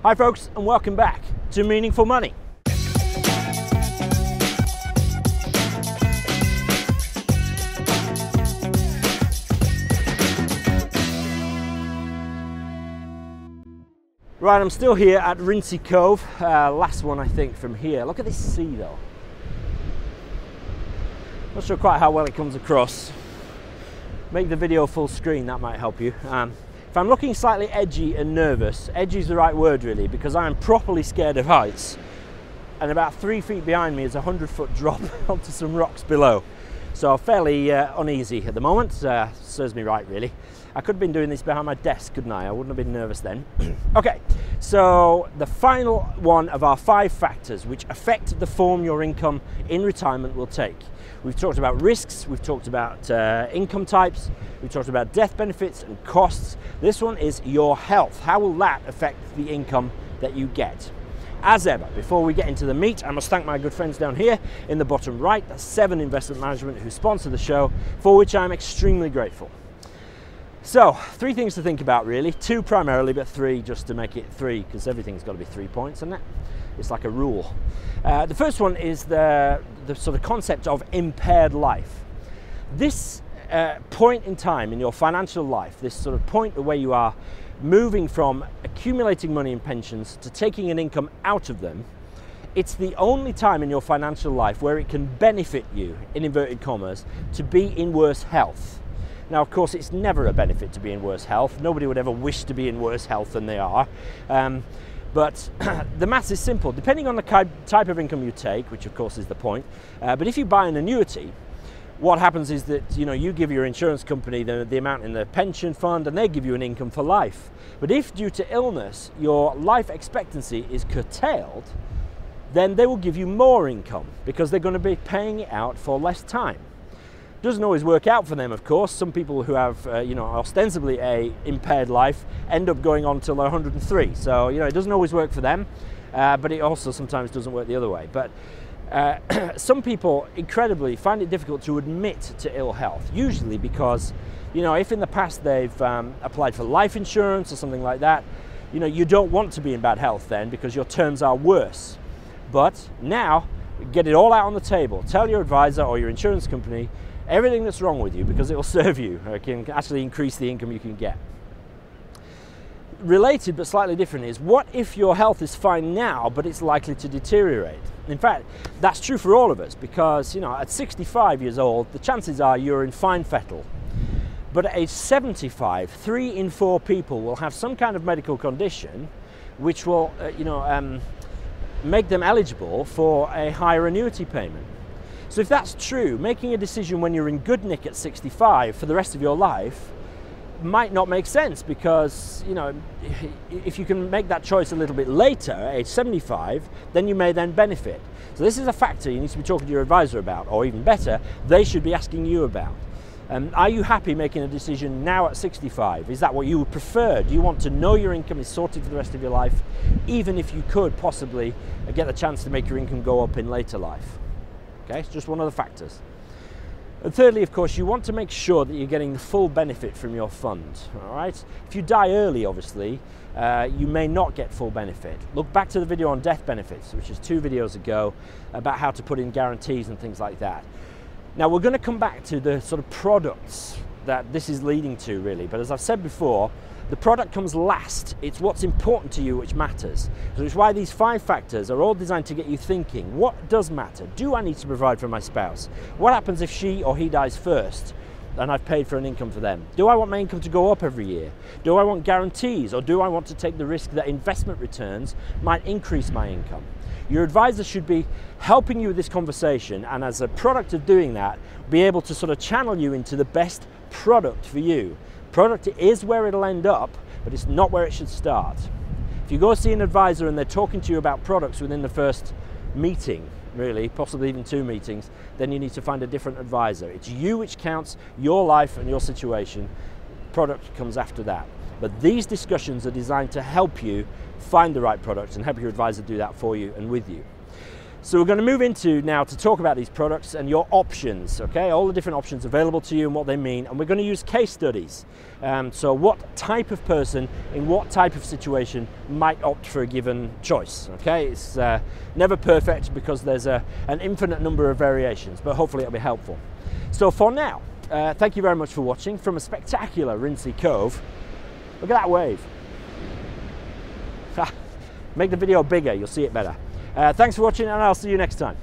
Hi folks, and welcome back to Meaningful Money. Right, I'm still here at Rinsey Cove, last one I think from here. Look at this sea though. Not sure quite how well it comes across. Make the video full screen, that might help you. If I'm looking slightly edgy and nervous, edgy is the right word really, because I am properly scared of heights. And about 3 feet behind me is a 100-foot drop onto some rocks below. So fairly uneasy at the moment, serves me right really. I could have been doing this behind my desk, couldn't I? I wouldn't have been nervous then. Okay, so the final one of our 5 factors which affect the form your income in retirement will take. We've talked about risks, we've talked about income types, we've talked about death benefits and costs. This one is your health. How will that affect the income that you get? As ever, before we get into the meat, I must thank my good friends down here in the bottom right, that's 7 Investment Management, who sponsor the show, for which I'm extremely grateful. So, 3 things to think about really, 2 primarily, but 3 just to make it 3, because everything's got to be 3 points, isn't it? It's like a rule. The first one is the sort of concept of impaired life. This point in time in your financial life, this sort of point where you are moving from accumulating money in pensions to taking an income out of them, it's the only time in your financial life where it can benefit you, in inverted commas, to be in worse health. Now, of course, it's never a benefit to be in worse health. Nobody would ever wish to be in worse health than they are. But the maths is simple. Depending on the type of income you take, which of course is the point, but if you buy an annuity, what happens is that you give your insurance company the amount in the pension fund and they give you an income for life. But if due to illness your life expectancy is curtailed, then they will give you more income because they're going to be paying it out for less time. Doesn't always work out for them, of course. Some people who have ostensibly a impaired life end up going on till they're 103. So it doesn't always work for them, but it also sometimes doesn't work the other way. But some people incredibly find it difficult to admit to ill health, usually because if in the past they've applied for life insurance or something like that, you don't want to be in bad health then because your terms are worse. But now get it all out on the table. Tell your advisor or your insurance company everything that's wrong with you, because it will serve you. It can actually increase the income you can get. Related but slightly different is, what if your health is fine now but it's likely to deteriorate? In fact, that's true for all of us, because at 65 years old the chances are you're in fine fettle. But at age 75, 3 in 4 people will have some kind of medical condition which will make them eligible for a higher annuity payment. So if that's true, making a decision when you're in good nick at 65 for the rest of your life might not make sense, because if you can make that choice a little bit later, at age 75, then you may then benefit. So this is a factor you need to be talking to your advisor about, or even better, they should be asking you about. Are you happy making a decision now at 65? Is that what you would prefer? Do you want to know your income is sorted for the rest of your life, even if you could possibly get the chance to make your income go up in later life? Okay, it's just one of the factors. And thirdly, of course, you want to make sure that you're getting the full benefit from your fund. All right. If you die early, obviously, you may not get full benefit. Look back to the video on death benefits, which is 2 videos ago, about how to put in guarantees and things like that. Now, we're going to come back to the sort of products that this is leading to, really. But as I've said before, the product comes last. It's what's important to you which matters. So it's why these 5 factors are all designed to get you thinking, what does matter? Do I need to provide for my spouse? What happens if she or he dies first and I've paid for an income for them? Do I want my income to go up every year? Do I want guarantees, or do I want to take the risk that investment returns might increase my income? Your advisor should be helping you with this conversation, and as a product of doing that, be able to sort of channel you into the best product for you. Product is where it'll end up, but it's not where it should start. If you go see an advisor and they're talking to you about products within the first meeting, really, possibly even 2 meetings, then you need to find a different advisor. It's you which counts, your life and your situation. Product comes after that. But these discussions are designed to help you find the right product and help your advisor do that for you and with you. So we're going to move into now to talk about these products and your options, okay? All the different options available to you and what they mean, and we're going to use case studies. So what type of person in what type of situation might opt for a given choice, okay? It's never perfect because there's an infinite number of variations, but hopefully it'll be helpful. So for now, thank you very much for watching from a spectacular Rinsey Cove. Look at that wave. Make the video bigger, you'll see it better. Thanks for watching, and I'll see you next time.